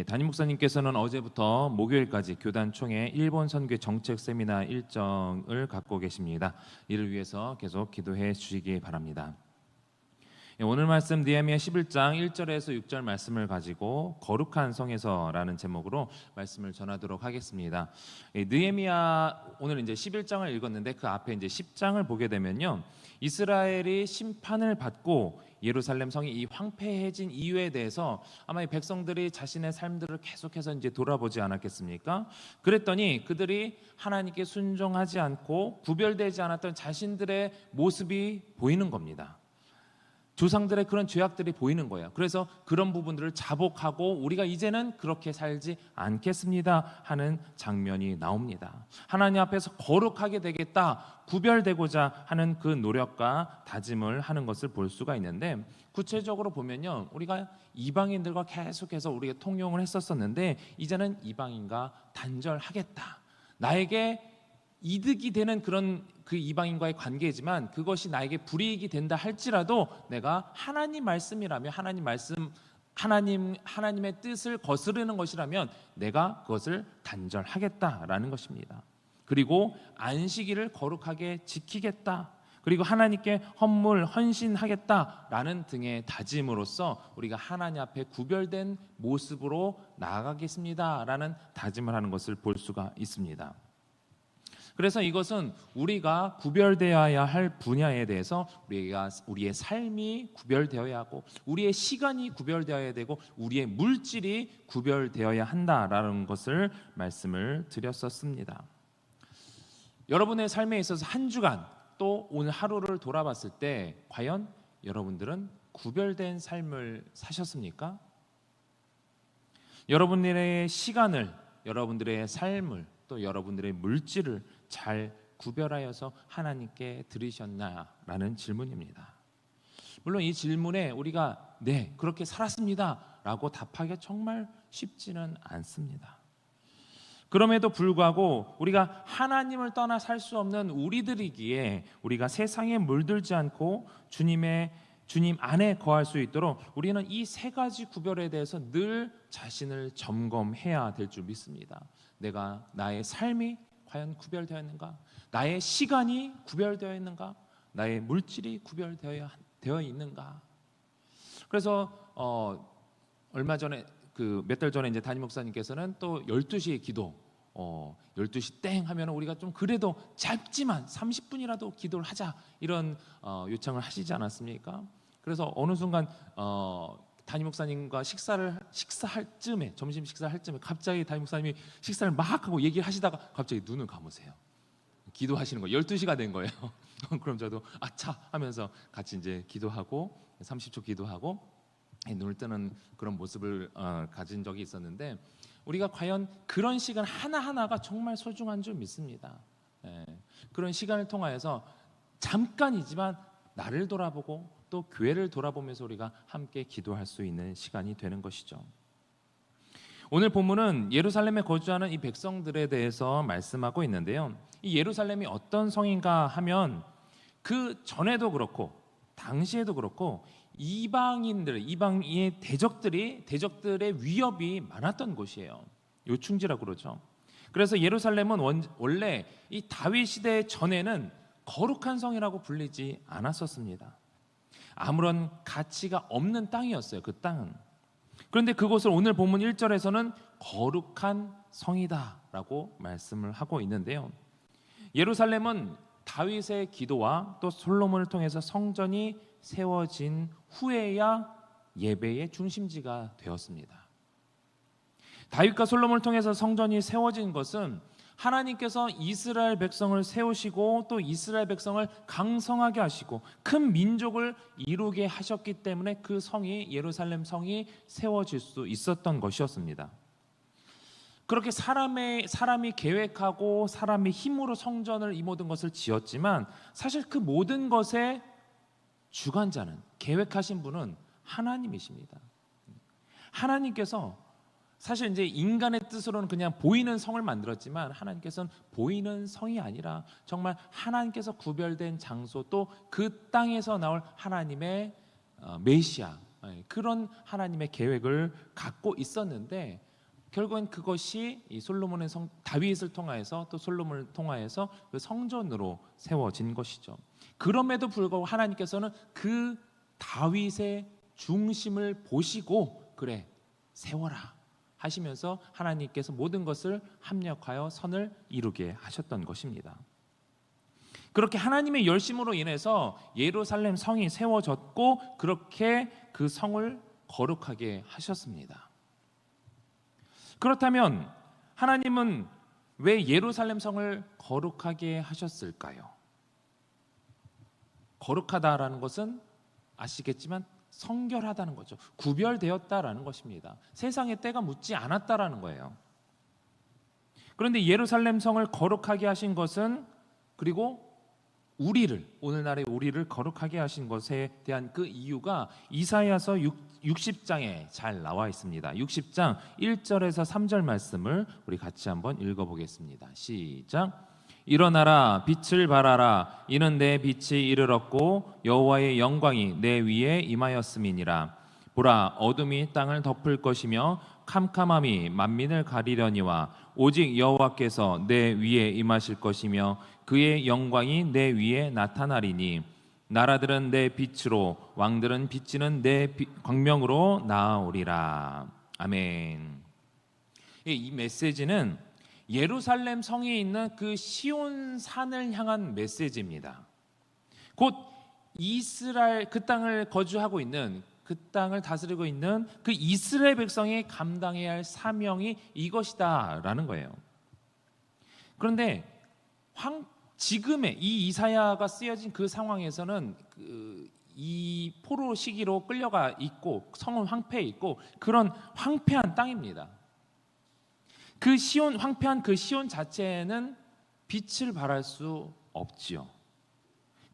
담임 목사님께서는 어제부터 목요일까지 교단 총회 일본 선교 정책 세미나 일정을 갖고 계십니다. 이를 위해서 계속 기도해 주시기 바랍니다. 오늘 말씀 느헤미야 11장 1절에서 6절 말씀을 가지고 거룩한 성에서라는 제목으로 말씀을 전하도록 하겠습니다. 느헤미야 오늘 이제 11장을 읽었는데 그 앞에 이제 10장을 보게 되면요, 이스라엘이 심판을 받고 예루살렘 성이 이 황폐해진 이유에 대해서 아마 이 백성들이 자신의 삶들을 계속해서 이제 돌아보지 않았겠습니까? 그랬더니 그들이 하나님께 순종하지 않고 구별되지 않았던 자신들의 모습이 보이는 겁니다. 조상들의 그런 죄악들이 보이는 거예요. 그래서 그런 부분들을 자복하고 우리가 이제는 그렇게 살지 않겠습니다 하는 장면이 나옵니다. 하나님 앞에서 거룩하게 되겠다, 구별되고자 하는 그 노력과 다짐을 하는 것을 볼 수가 있는데, 구체적으로 보면요, 우리가 이방인들과 계속해서 우리가 통용을 했었었는데 이제는 이방인과 단절하겠다, 나에게 이득이 되는 그런 그 이방인과의 관계이지만 그것이 나에게 불이익이 된다 할지라도 내가 하나님 말씀이라면 하나님의 뜻을 거스르는 것이라면 내가 그것을 단절하겠다라는 것입니다. 그리고 안식일을 거룩하게 지키겠다, 그리고 하나님께 헌신하겠다라는 등의 다짐으로써 우리가 하나님 앞에 구별된 모습으로 나아가겠습니다라는 다짐을 하는 것을 볼 수가 있습니다. 그래서 이것은 우리가 구별되어야 할 분야에 대해서 우리의 삶이 구별되어야 하고, 우리의 시간이 구별되어야 되고, 우리의 물질이 구별되어야 한다라는 것을 말씀을 드렸었습니다. 여러분의 삶에 있어서 한 주간 또 오늘 하루를 돌아봤을 때 과연 여러분들은 구별된 삶을 사셨습니까? 여러분들의 시간을, 여러분들의 삶을, 또 여러분들의 물질을 잘 구별하여서 하나님께 드리셨나라는 질문입니다. 물론 이 질문에 우리가 네, 그렇게 살았습니다 라고 답하기가 정말 쉽지는 않습니다. 그럼에도 불구하고 우리가 하나님을 떠나 살 수 없는 우리들이기에 우리가 세상에 물들지 않고 주님 안에 거할 수 있도록 우리는 이 세 가지 구별에 대해서 늘 자신을 점검해야 될 줄 믿습니다. 내가 나의 삶이 과연 구별되어 있는가? 나의 시간이 구별되어 있는가? 나의 물질이 구별되어 있는가? 그래서 얼마 전에 몇 달 전에 이제 담임 목사님께서는 또 12시에 기도, 12시 땡 하면 우리가 좀 그래도 짧지만 30분이라도 기도를 하자, 이런 요청을 하시지 않았습니까? 그래서 어느 순간 담임 목사님과 식사할 쯤에, 점심 식사할 쯤에 갑자기 담임 목사님이 식사를 막 하고 얘기를 하시다가 갑자기 눈을 감으세요. 기도하시는 거예요. 12시가 된 거예요. 그럼 저도 아차 하면서 같이 이제 기도하고 30초 기도하고 눈을 뜨는 그런 모습을 가진 적이 있었는데, 우리가 과연 그런 시간 하나하나가 정말 소중한 줄 믿습니다. 그런 시간을 통하여서 잠깐이지만 나를 돌아보고 또 교회를 돌아보면서 우리가 함께 기도할 수 있는 시간이 되는 것이죠. 오늘 본문은 예루살렘에 거주하는 이 백성들에 대해서 말씀하고 있는데요, 이 예루살렘이 어떤 성인가 하면 그 전에도 그렇고 당시에도 그렇고 이방인의 대적들의 위협이 많았던 곳이에요. 요충지라고 그러죠. 그래서 예루살렘은 원래 이 다윗 시대 전에는 거룩한 성이라고 불리지 않았었습니다. 아무런 가치가 없는 땅이었어요, 그 땅은. 그런데 그곳을 오늘 본문 1절에서는 거룩한 성이다라고 말씀을 하고 있는데요, 예루살렘은 다윗의 기도와 또 솔로몬을 통해서 성전이 세워진 후에야 예배의 중심지가 되었습니다. 다윗과 솔로몬을 통해서 성전이 세워진 것은 하나님께서 이스라엘 백성을 세우시고 또 이스라엘 백성을 강성하게 하시고 큰 민족을 이루게 하셨기 때문에 그 성이, 예루살렘 성이 세워질 수 있었던 것이었습니다. 그렇게 사람이 계획하고 사람의 힘으로 성전을, 이 모든 것을 지었지만 사실 그 모든 것의 주관자는, 계획하신 분은 하나님이십니다. 하나님께서 사실 이제 인간의 뜻으로는 그냥 보이는 성을 만들었지만 하나님께서는 보이는 성이 아니라 정말 하나님께서 구별된 장소, 또 그 땅에서 나올 하나님의 메시아, 그런 하나님의 계획을 갖고 있었는데 결국엔 그것이 이 솔로몬의 다윗을 통하여서 또 솔로몬을 통하여서 그 성전으로 세워진 것이죠. 그럼에도 불구하고 하나님께서는 그 다윗의 중심을 보시고 그래 세워라 하시면서 하나님께서 모든 것을 합력하여 선을 이루게 하셨던 것입니다. 그렇게 하나님의 열심으로 인해서 예루살렘 성이 세워졌고 그렇게 그 성을 거룩하게 하셨습니다. 그렇다면 하나님은 왜 예루살렘 성을 거룩하게 하셨을까요? 거룩하다라는 것은 아시겠지만 성결하다는 거죠. 구별되었다라는 것입니다. 세상에 때가 묻지 않았다라는 거예요. 그런데 예루살렘 성을 거룩하게 하신 것은 그리고 오늘날의 우리를 거룩하게 하신 것에 대한 그 이유가 이사야서 60장에 잘 나와 있습니다. 60장 1절에서 3절 말씀을 우리 같이 한번 읽어보겠습니다. 시작. 일어나라 빛을 발하라 이는 내 빛이 이르렀고 여호와의 영광이 내 위에 임하였음이니라. 보라 어둠이 땅을 덮을 것이며 캄캄함이 만민을 가리려니와 오직 여호와께서 내 위에 임하실 것이며 그의 영광이 내 위에 나타나리니 나라들은 내 빛으로 왕들은 비치는 내 광명으로 나아오리라. 아멘. 이 메시지는 예루살렘 성에 있는 그 시온 산을 향한 메시지입니다. 곧 이스라엘 그 땅을 거주하고 있는 그 땅을 다스리고 있는 그 이스라엘 백성이 감당해야 할 사명이 이것이다라는 거예요. 그런데 지금의 이 이사야가 쓰여진 그 상황에서는 이 포로 시기로 끌려가 있고 성은 황폐해 있고 그런 황폐한 땅입니다. 황폐한 그 시온 자체는 빛을 발할 수 없지요.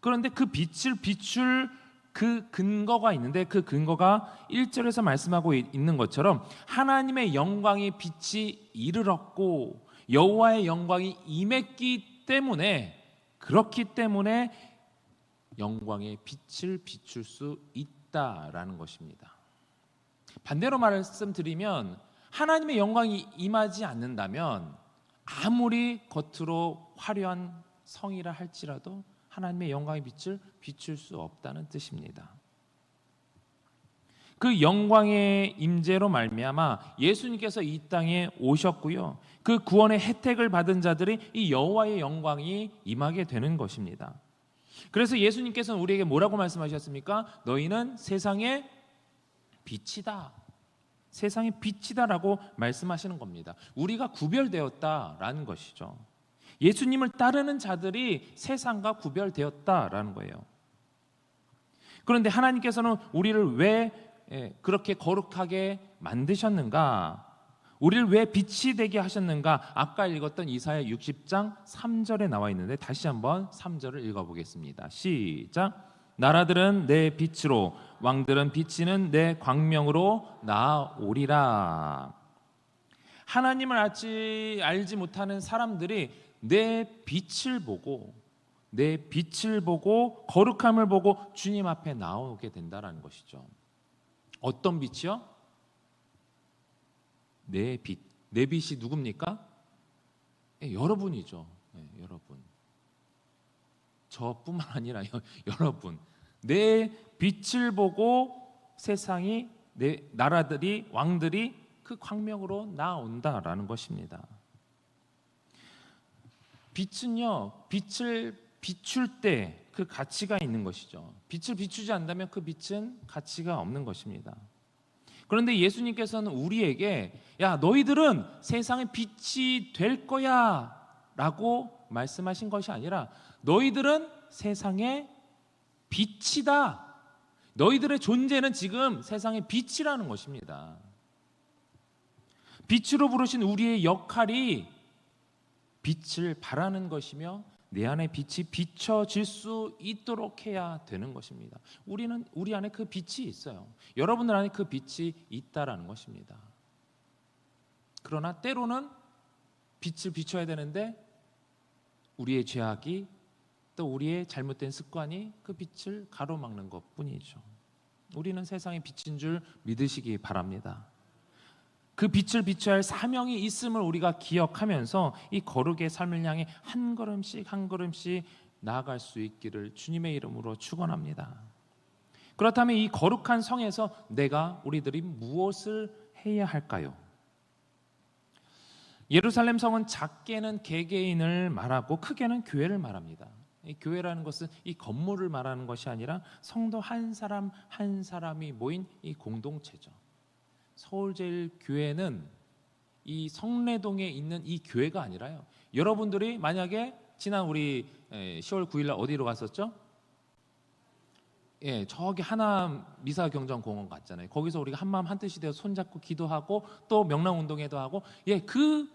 그런데 그 빛을 비출 그 근거가 있는데 그 근거가 1절에서 말씀하고 있는 것처럼 하나님의 영광의 빛이 이르렀고 여호와의 영광이 임했기 때문에 그렇기 때문에 영광의 빛을 비출 수 있다라는 것입니다. 반대로 말씀드리면 하나님의 영광이 임하지 않는다면 아무리 겉으로 화려한 성이라 할지라도 하나님의 영광의 빛을 비출 수 없다는 뜻입니다. 그 영광의 임재로 말미암아 예수님께서 이 땅에 오셨고요. 그 구원의 혜택을 받은 자들이 이 여호와의 영광이 임하게 되는 것입니다. 그래서 예수님께서는 우리에게 뭐라고 말씀하셨습니까? 너희는 세상의 빛이다. 세상의 빛이다라고 말씀하시는 겁니다. 우리가 구별되었다라는 것이죠. 예수님을 따르는 자들이 세상과 구별되었다라는 거예요. 그런데 하나님께서는 우리를 왜 그렇게 거룩하게 만드셨는가? 우리를 왜 빛이 되게 하셨는가? 아까 읽었던 이사야 60장 3절에 나와 있는데 다시 한번 3절을 읽어보겠습니다. 시작. 나라들은 내 빛으로 왕들은 비치는 내 광명으로 나아오리라. 하나님을 알지 못하는 사람들이 내 빛을 보고 거룩함을 보고 주님 앞에 나오게 된다라는 것이죠. 어떤 빛이요? 내 빛. 내 빛이 누굽니까? 여러분이죠. 여러분. 저뿐만 아니라 여러분. 내 빛을 보고 세상이 내 나라들이 왕들이 그 광명으로 나온다라는 것입니다. 빛은요, 빛을 비출 때 그 가치가 있는 것이죠. 빛을 비추지 않는다면 그 빛은 가치가 없는 것입니다. 그런데 예수님께서는 우리에게 야 너희들은 세상의 빛이 될 거야 라고 말씀하신 것이 아니라 너희들은 세상의 빛이다. 너희들의 존재는 지금 세상의 빛이라는 것입니다. 빛으로 부르신 우리의 역할이 빛을 발하는 것이며 내 안에 빛이 비춰질 수 있도록 해야 되는 것입니다. 우리 안에 그 빛이 있어요. 여러분들 안에 그 빛이 있다라는 것입니다. 그러나 때로는 빛을 비춰야 되는데 우리의 죄악이 또 우리의 잘못된 습관이 그 빛을 가로막는 것뿐이죠. 우리는 세상의 빛인 줄 믿으시기 바랍니다. 그 빛을 비춰야 할 사명이 있음을 우리가 기억하면서 이 거룩의 삶을 향해 한 걸음씩 한 걸음씩 나아갈 수 있기를 주님의 이름으로 축원합니다. 그렇다면 이 거룩한 성에서 우리들이 무엇을 해야 할까요? 예루살렘 성은 작게는 개개인을 말하고 크게는 교회를 말합니다. 이 교회라는 것은 이 건물을 말하는 것이 아니라 성도 한 사람 한 사람이 모인 이 공동체죠. 서울제일교회는 이 성내동에 있는 이 교회가 아니라요. 여러분들이 만약에 지난 우리 10월 9일 날 어디로 갔었죠? 저기 하남 미사경전공원 갔잖아요. 거기서 우리가 한마음 한뜻이 되어 손잡고 기도하고 또 명랑운동회도 하고 그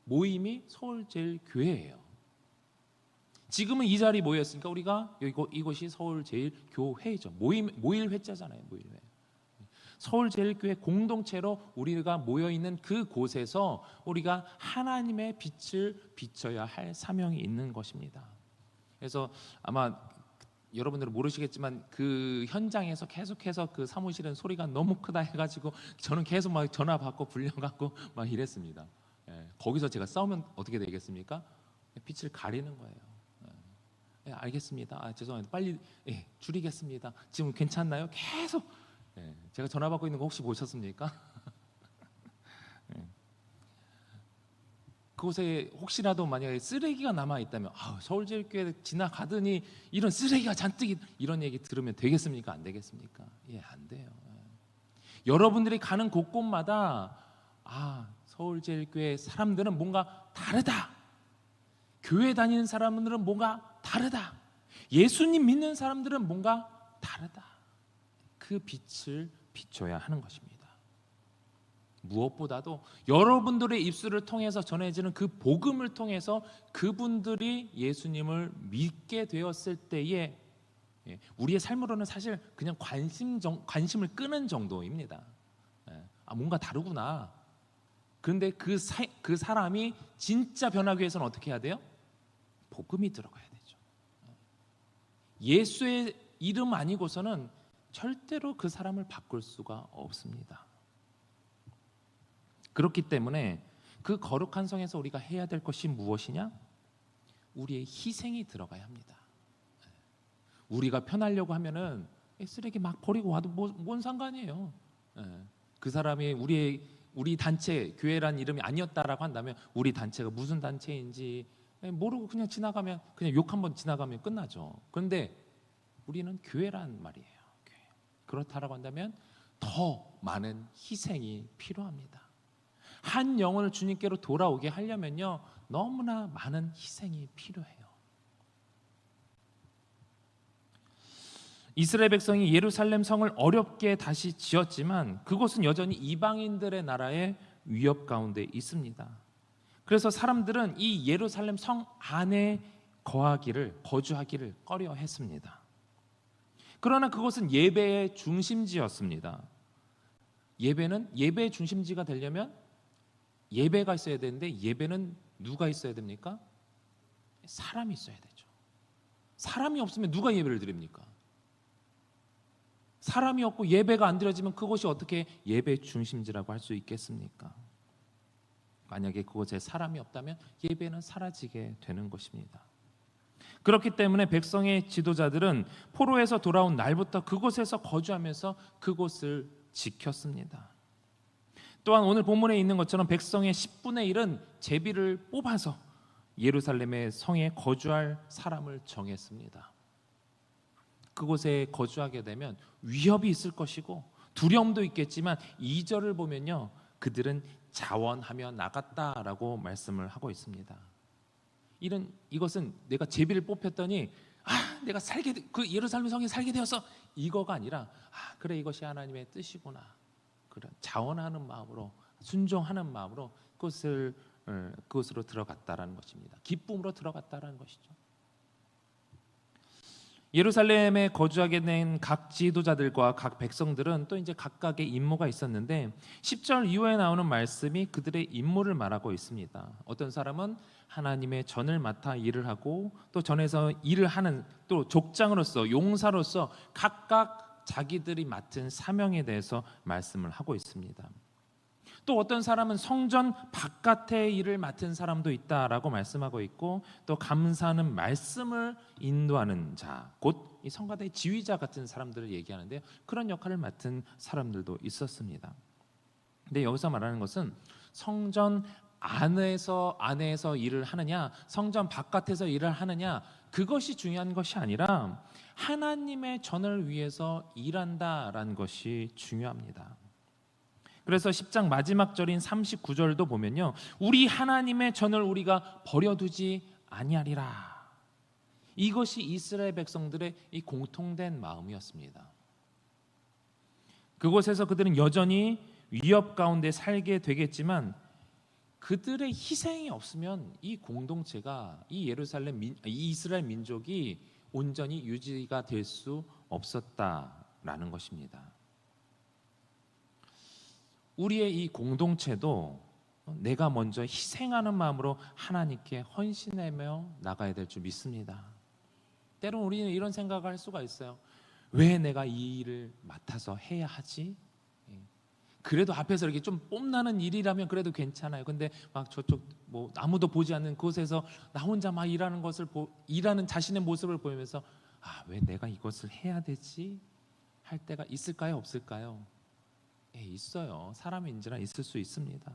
모임이 서울제일교회예요. 지금은 이 자리 모였으니까 우리가 이곳이 서울제일교회죠. 모일 회자잖아요. 모일회. 서울제일교회 공동체로 우리가 모여있는 그곳에서 우리가 하나님의 빛을 비춰야 할 사명이 있는 것입니다. 그래서 아마 여러분들은 모르시겠지만 그 현장에서 계속해서 그 사무실은 소리가 너무 크다 해가지고 저는 계속 막 전화 받고 불려갖고 막 이랬습니다. 거기서 제가 싸우면 어떻게 되겠습니까? 빛을 가리는 거예요. 알겠습니다. 죄송합니다. 빨리 줄이겠습니다. 지금 괜찮나요? 계속 제가 전화 받고 있는 거 혹시 보셨습니까? 그곳에 혹시라도 만약에 쓰레기가 남아 있다면 서울제일교회 지나가더니 이런 쓰레기가 잔뜩 이런 얘기 들으면 되겠습니까? 안 되겠습니까? 안 돼요. 여러분들이 가는 곳곳마다 서울제일교회 사람들은 뭔가 다르다. 교회 다니는 사람들은 뭔가 다르다. 예수님 믿는 사람들은 뭔가 다르다. 그 빛을 비춰야 하는 것입니다. 무엇보다도 여러분들의 입술을 통해서 전해지는 그 복음을 통해서 그분들이 예수님을 믿게 되었을 때에 우리의 삶으로는 사실 그냥 관심을 끄는 정도입니다. 뭔가 다르구나. 그런데 그 사람이 진짜 변하기 위해서는 어떻게 해야 돼요? 복음이 들어가야 되죠. 예수의 이름 아니고서는 절대로 그 사람을 바꿀 수가 없습니다. 그렇기 때문에 그 거룩한 성에서 우리가 해야 될 것이 무엇이냐? 우리의 희생이 들어가야 합니다. 우리가 편하려고 하면은 쓰레기 막 버리고 와도 뭔 상관이에요. 그 사람이 우리 단체 교회란 이름이 아니었다라고 한다면 우리 단체가 무슨 단체인지 모르고 그냥 지나가면 그냥 욕 한번 지나가면 끝나죠. 그런데 우리는 교회란 말이에요. 교회. 그렇다라고 한다면 더 많은 희생이 필요합니다. 한 영혼을 주님께로 돌아오게 하려면요 너무나 많은 희생이 필요해요. 이스라엘 백성이 예루살렘 성을 어렵게 다시 지었지만 그곳은 여전히 이방인들의 나라의 위협 가운데 있습니다. 그래서 사람들은 이 예루살렘 성 안에 거주하기를 꺼려했습니다. 그러나 그곳은 예배의 중심지였습니다. 예배의 중심지가 되려면 예배가 있어야 되는데 예배는 누가 있어야 됩니까? 사람이 있어야 되죠. 사람이 없으면 누가 예배를 드립니까? 사람이 없고 예배가 안 드려지면 그것이 어떻게 예배 중심지라고 할 수 있겠습니까? 만약에 그곳에 사람이 없다면 예배는 사라지게 되는 것입니다. 그렇기 때문에 백성의 지도자들은 포로에서 돌아온 날부터 그곳에서 거주하면서 그곳을 지켰습니다. 또한 오늘 본문에 있는 것처럼 백성의 10분의 1은 제비를 뽑아서 예루살렘의 성에 거주할 사람을 정했습니다. 그곳에 거주하게 되면 위협이 있을 것이고 두려움도 있겠지만 2절을 보면요 그들은 자원하며 나갔다라고 말씀을 하고 있습니다. 이것은 내가 제비를 뽑혔더니 내가 그 예루살렘 성에 살게 되어서 이거가 아니라 그래 이것이 하나님의 뜻이구나. 그런 자원하는 마음으로 순종하는 마음으로 그것으로 들어갔다라는 것입니다. 기쁨으로 들어갔다라는 것이죠. 예루살렘에 거주하게 된 각 지도자들과 각 백성들은 또 이제 각각의 임무가 있었는데 10절 이후에 나오는 말씀이 그들의 임무를 말하고 있습니다. 어떤 사람은 하나님의 전을 맡아 일을 하고 또 전에서 일을 하는 또 족장으로서 용사로서 각각 자기들이 맡은 사명에 대해서 말씀을 하고 있습니다. 또 어떤 사람은 성전 바깥의 일을 맡은 사람도 있다라고 말씀하고 있고, 또 감사하는 말씀을 인도하는 자, 곧 이 성가대의 지휘자 같은 사람들을 얘기하는데, 그런 역할을 맡은 사람들도 있었습니다. 근데 여기서 말하는 것은 성전 안에서 일을 하느냐, 성전 바깥에서 일을 하느냐, 그것이 중요한 것이 아니라 하나님의 전을 위해서 일한다라는 것이 중요합니다. 그래서 10장 마지막 절인 39절도 보면요, 우리 하나님의 전을 우리가 버려두지 아니하리라. 이것이 이스라엘 백성들의 이 공통된 마음이었습니다. 그곳에서 그들은 여전히 위협 가운데 살게 되겠지만, 그들의 희생이 없으면 이 공동체가, 이 이스라엘 민족이 온전히 유지가 될 수 없었다라는 것입니다. 우리의 이 공동체도 내가 먼저 희생하는 마음으로 하나님께 헌신하며 나가야 될 줄 믿습니다. 때로는 우리는 이런 생각을 할 수가 있어요. 왜 내가 이 일을 맡아서 해야 하지? 그래도 앞에서 이렇게 좀 뽐나는 일이라면 그래도 괜찮아요. 근데 막 저쪽 뭐 아무도 보지 않는 곳에서 나 혼자 막 일하는 것을 일하는 자신의 모습을 보면서 왜 내가 이것을 해야 되지? 할 때가 있을까요? 없을까요? 있어요. 사람인지라 있을 수 있습니다.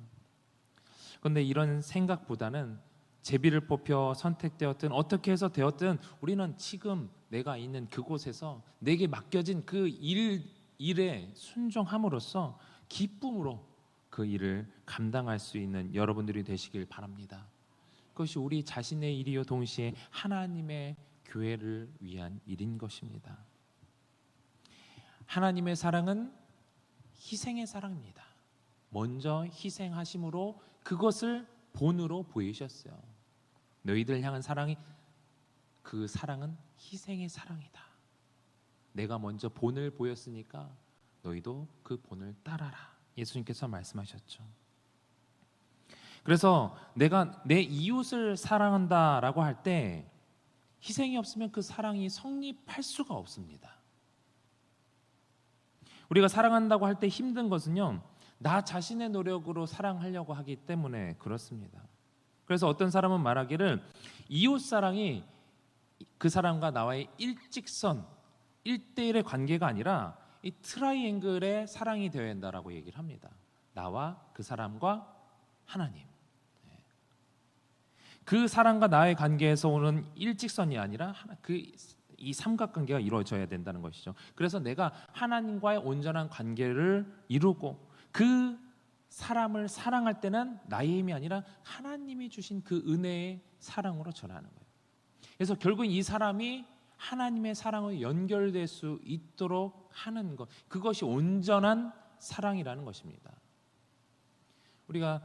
그런데 이런 생각보다는 제비를 뽑혀 선택되었든 어떻게 해서 되었든 우리는 지금 내가 있는 그곳에서 내게 맡겨진 그 일에 순종함으로써 기쁨으로 그 일을 감당할 수 있는 여러분들이 되시길 바랍니다. 그것이 우리 자신의 일이요 동시에 하나님의 교회를 위한 일인 것입니다. 하나님의 사랑은 희생의 사랑입니다. 먼저 희생하심으로 그것을 본으로 보이셨어요. 너희들 향한 사랑이, 그 사랑은 희생의 사랑이다. 내가 먼저 본을 보였으니까 너희도 그 본을 따라라. 예수님께서 말씀하셨죠. 그래서 내가 내 이웃을 사랑한다라고 할 때 희생이 없으면 그 사랑이 성립할 수가 없습니다. 우리가 사랑한다고 할 때 힘든 것은요, 나 자신의 노력으로 사랑하려고 하기 때문에 그렇습니다. 그래서 어떤 사람은 말하기를 이웃 사랑이 그 사람과 나와의 일직선, 1대1의 관계가 아니라 이 트라이앵글의 사랑이 되어야 한다라고 얘기를 합니다. 나와 그 사람과 하나님. 그 사람과 나의 관계에서 오는 일직선이 아니라 이 삼각관계가 이루어져야 된다는 것이죠. 그래서 내가 하나님과의 온전한 관계를 이루고 그 사람을 사랑할 때는 나의 힘이 아니라 하나님이 주신 그 은혜의 사랑으로 전하는 거예요. 그래서 결국 이 사람이 하나님의 사랑으로 연결될 수 있도록 하는 것, 그것이 온전한 사랑이라는 것입니다. 우리가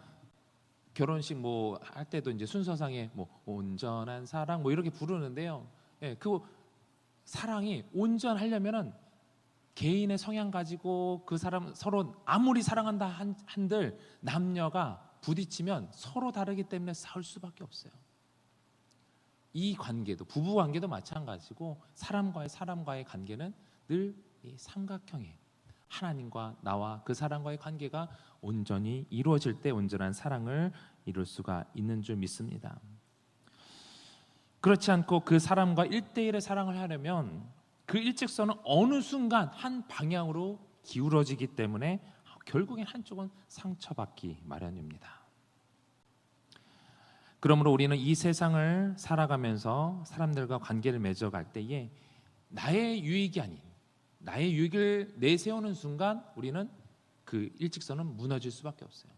결혼식 뭐 할 때도 이제 순서상에 뭐 온전한 사랑 뭐 이렇게 부르는데요. 그 사랑이 온전하려면은 개인의 성향 가지고 그 사람 서로 아무리 사랑한다 한들 남녀가 부딪히면 서로 다르기 때문에 싸울 수밖에 없어요. 이 관계도, 부부 관계도 마찬가지고 사람과의 관계는 늘 이 삼각형이에요. 하나님과 나와 그 사람과의 관계가 온전히 이루어질 때 온전한 사랑을 이룰 수가 있는 줄 믿습니다. 그렇지 않고 그 사람과 1대1의 사랑을 하려면 그 일직선은 어느 순간 한 방향으로 기울어지기 때문에 결국엔 한쪽은 상처받기 마련입니다. 그러므로 우리는 이 세상을 살아가면서 사람들과 관계를 맺어갈 때에 나의 유익이 아닌 나의 유익을 내세우는 순간 우리는 그 일직선은 무너질 수밖에 없어요.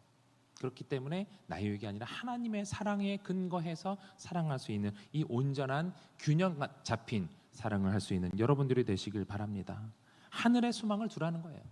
그렇기 때문에 나의 유익이 아니라 하나님의 사랑에 근거해서 사랑할 수 있는 이 온전한 균형 잡힌 사랑을 할 수 있는 여러분들이 되시길 바랍니다. 하늘의 소망을 두라는 거예요.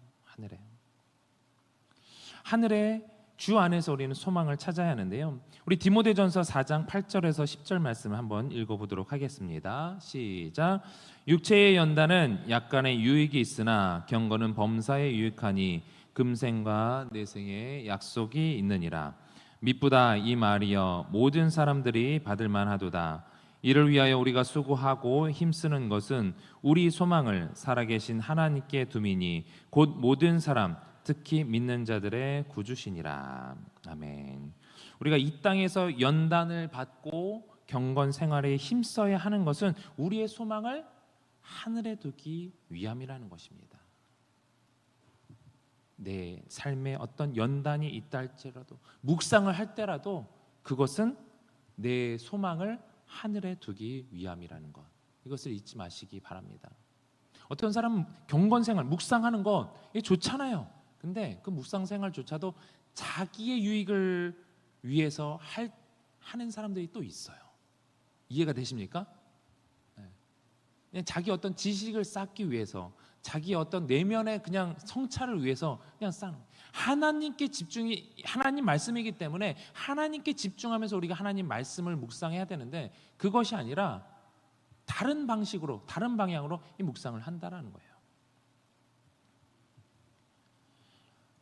하늘의 주 안에서 우리는 소망을 찾아야 하는데요. 우리 디모데전서 4장 8절에서 10절 말씀을 한번 읽어보도록 하겠습니다. 시작. 육체의 연단은 약간의 유익이 있으나 경건은 범사에 유익하니 금생과 내생의 약속이 있느니라. 미쁘다 이 말이여 모든 사람들이 받을 만하도다. 이를 위하여 우리가 수고하고 힘쓰는 것은 우리 소망을 살아계신 하나님께 둠이니 곧 모든 사람 특히 믿는 자들의 구주시니라. 아멘. 우리가 이 땅에서 연단을 받고 경건 생활에 힘써야 하는 것은 우리의 소망을 하늘에 두기 위함이라는 것입니다. 내 삶에 어떤 연단이 있다 할지라도, 묵상을 할 때라도 그것은 내 소망을 하늘에 두기 위함이라는 것, 이것을 잊지 마시기 바랍니다. 어떤 사람은 경건생활, 묵상하는 것 이게 좋잖아요. 근데 그 묵상생활조차도 자기의 유익을 위해서 하는 사람들이 또 있어요. 이해가 되십니까? 그냥 자기 어떤 지식을 쌓기 위해서, 자기 어떤 내면의 그냥 성찰을 위해서 그냥 쌓는, 하나님께 집중이, 하나님 말씀이기 때문에 하나님께 집중하면서 우리가 하나님 말씀을 묵상해야 되는데, 그것이 아니라 다른 방식으로, 다른 방향으로 이 묵상을 한다라는 거예요.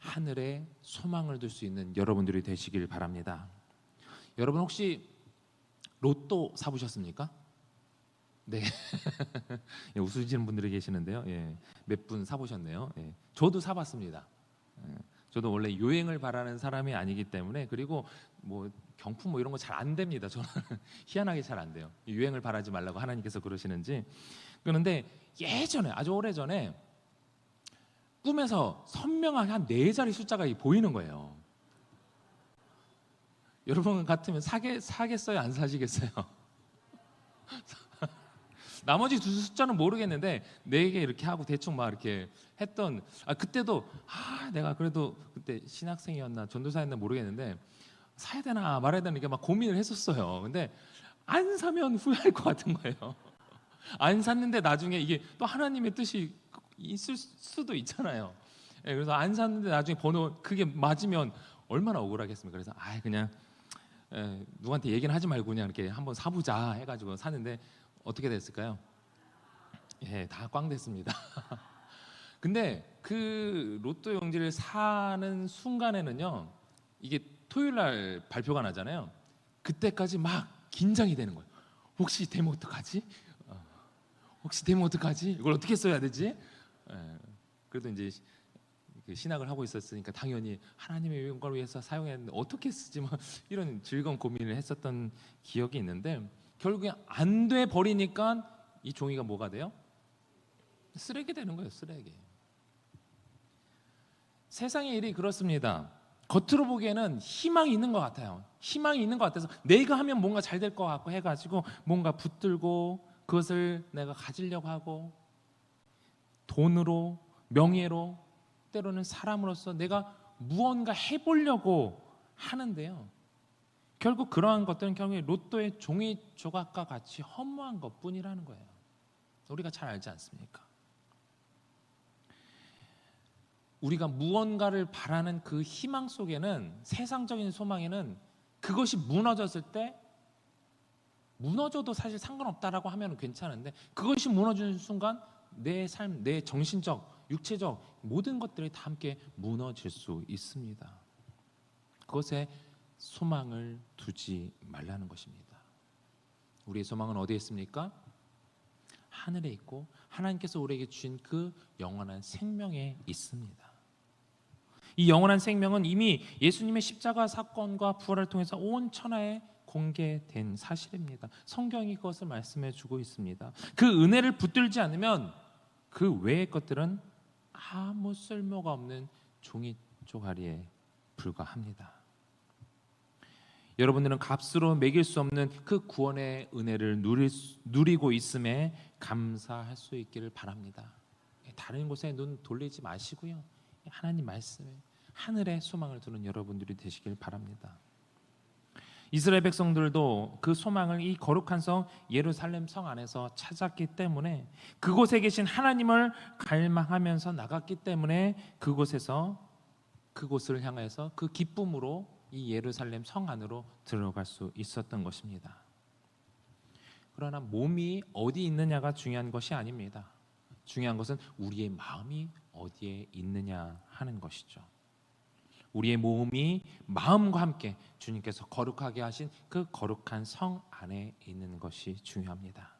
하늘에 소망을 둘 수 있는 여러분들이 되시길 바랍니다. 여러분 혹시 로또 사보셨습니까? 네. 예, 웃으시는 분들이 계시는데요. 예, 몇 분 사보셨네요. 예, 저도 사봤습니다. 예, 저도 원래 요행을 바라는 사람이 아니기 때문에, 그리고 뭐 경품 뭐 이런 거 잘 안 됩니다. 저는 희한하게 잘 안 돼요. 요행을 바라지 말라고 하나님께서 그러시는지. 그런데 예전에, 아주 오래전에 꿈에서 선명하게 한 4자리 숫자가 보이는 거예요. 여러분 같으면 사겠어요? 안 사시겠어요? 나머지 두 숫자는 모르겠는데 4개 이렇게 하고 대충 막 이렇게 했던, 그때도 내가 그래도 그때 신학생이었나 전도사였나 모르겠는데 사야 되나 말아야 되나 이렇게 막 고민을 했었어요. 근데 안 사면 후회할 것 같은 거예요. 안 샀는데 나중에 이게 또 하나님의 뜻이 있을 수도 있잖아요. 예, 그래서 안 샀는데 나중에 번호 그게 맞으면 얼마나 억울하겠습니까? 그래서 그냥 누구한테 얘기는 하지 말고 그냥 이렇게 한번 사보자 해가지고 샀는데 어떻게 됐을까요? 예, 다 꽝 됐습니다. 근데 그 로또 용지를 사는 순간에는요, 이게 토요일 날 발표가 나잖아요. 그때까지 막 긴장이 되는 거예요. 혹시 되면 어떡하지? 혹시 되면 어떡하지? 이걸 어떻게 써야 되지? 예, 그래도 이제 신학을 하고 있었으니까 당연히 하나님의 영광을 위해서 사용했는데 어떻게 쓰지? 뭐 이런 즐거운 고민을 했었던 기억이 있는데, 결국에 안 돼 버리니까 이 종이가 뭐가 돼요? 쓰레기 되는 거예요. 쓰레기. 세상의 일이 그렇습니다. 겉으로 보기에는 희망이 있는 것 같아요. 희망이 있는 것 같아서 내가 하면 뭔가 잘 될 것 같고 해가지고 뭔가 붙들고 그것을 내가 가지려고 하고, 돈으로, 명예로, 때로는 사람으로서 내가 무언가 해보려고 하는데요, 결국 그러한 것들은 결국에 로또의 종이 조각과 같이 허무한 것뿐이라는 거예요. 우리가 잘 알지 않습니까? 우리가 무언가를 바라는 그 희망 속에는, 세상적인 소망에는 그것이 무너졌을 때, 무너져도 사실 상관없다라고 하면 괜찮은데 그것이 무너지는 순간 내 삶, 내 정신적, 육체적 모든 것들이 다 함께 무너질 수 있습니다. 그것에 소망을 두지 말라는 것입니다. 우리의 소망은 어디에 있습니까? 하늘에 있고 하나님께서 우리에게 주신 그 영원한 생명에 있습니다. 이 영원한 생명은 이미 예수님의 십자가 사건과 부활을 통해서 온 천하에 공개된 사실입니다. 성경이 그것을 말씀해 주고 있습니다. 그 은혜를 붙들지 않으면 그 외의 것들은 아무 쓸모가 없는 종이 쪼가리에 불과합니다. 여러분들은 값으로 매길 수 없는 그 구원의 은혜를 누리고 있음에 감사할 수 있기를 바랍니다. 다른 곳에 눈 돌리지 마시고요, 하나님 말씀에, 하늘에 소망을 두는 여러분들이 되시길 바랍니다. 이스라엘 백성들도 그 소망을 이 거룩한 성 예루살렘 성 안에서 찾았기 때문에, 그곳에 계신 하나님을 갈망하면서 나갔기 때문에 그곳을 향해서 그 기쁨으로 이 예루살렘 성 안으로 들어갈 수 있었던 것입니다. 그러나 몸이 어디 있느냐가 중요한 것이 아닙니다. 중요한 것은 우리의 마음이 어디에 있느냐 하는 것이죠. 우리의 몸이 마음과 함께 주님께서 거룩하게 하신 그 거룩한 성 안에 있는 것이 중요합니다.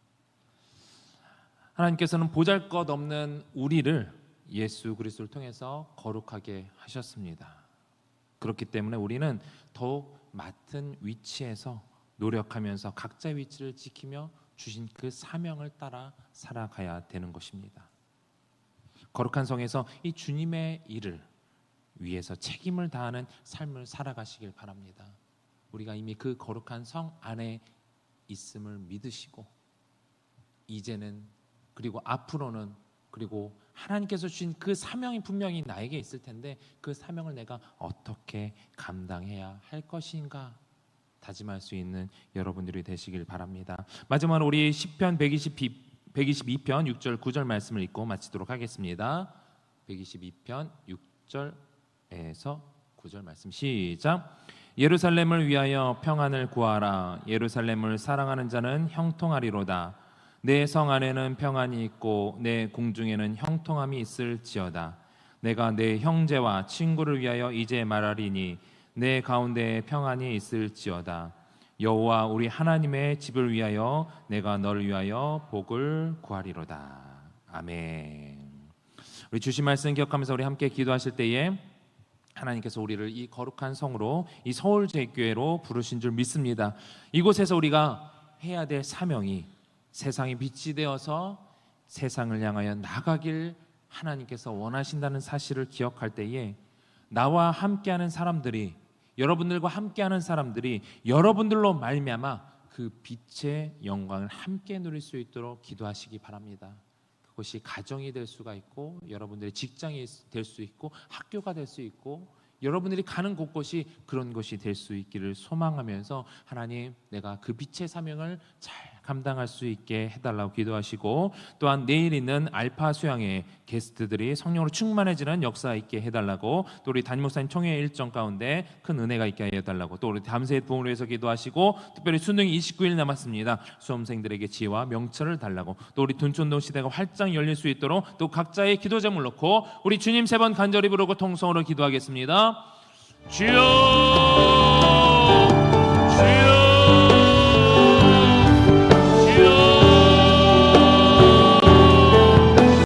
하나님께서는 보잘것없는 우리를 예수 그리스도를 통해서 거룩하게 하셨습니다. 그렇기 때문에 우리는 더욱 맡은 위치에서 노력하면서 각자의 위치를 지키며 주신 그 사명을 따라 살아가야 되는 것입니다. 거룩한 성에서 이 주님의 일을 위해서 책임을 다하는 삶을 살아가시길 바랍니다. 우리가 이미 그 거룩한 성 안에 있음을 믿으시고 이제는 그리고 앞으로는 그리고 하나님께서 주신 그 사명이 분명히 나에게 있을 텐데 그 사명을 내가 어떻게 감당해야 할 것인가 다짐할 수 있는 여러분들이 되시길 바랍니다. 마지막으로 우리 시편 122편 6절 9절 말씀을 읽고 마치도록 하겠습니다. 122편 6절에서 9절 말씀 시작. 예루살렘을 위하여 평안을 구하라. 예루살렘을 사랑하는 자는 형통하리로다. 내 성 안에는 평안이 있고 내 궁중에는 형통함이 있을지어다. 내가 내 형제와 친구를 위하여 이제 말하리니 내 가운데에 평안이 있을지어다. 여호와 우리 하나님의 집을 위하여 내가 너를 위하여 복을 구하리로다. 아멘. 우리 주신 말씀 기억하면서 우리 함께 기도하실 때에 하나님께서 우리를 이 거룩한 성으로 이 서울제일교회로 부르신 줄 믿습니다. 이곳에서 우리가 해야 될 사명이 세상의 빛이 되어서 세상을 향하여 나가길 하나님께서 원하신다는 사실을 기억할 때에 나와 함께하는 사람들이 여러분들과 함께하는 사람들이 여러분들로 말미암아 그 빛의 영광을 함께 누릴 수 있도록 기도하시기 바랍니다. 그것이 가정이 될 수가 있고 여러분들의 직장이 될 수 있고 학교가 될 수 있고 여러분들이 가는 곳곳이 그런 곳이 될 수 있기를 소망하면서 하나님 내가 그 빛의 사명을 잘 감당할 수 있게 해달라고 기도하시고 또한 내일 있는 알파 수양회 게스트들이 성령으로 충만해지는 역사 있게 해달라고 또 우리 담임 목사님 총회 일정 가운데 큰 은혜가 있게 해달라고 또 우리 담세의 부흥을 위해서 기도하시고 특별히 수능이 29일 남았습니다. 수험생들에게 지혜와 명철을 달라고 또 우리 둔촌동 시대가 활짝 열릴 수 있도록 또 각자의 기도 제목을 놓고 우리 주님 3번 간절히 부르고 통성으로 기도하겠습니다. 주여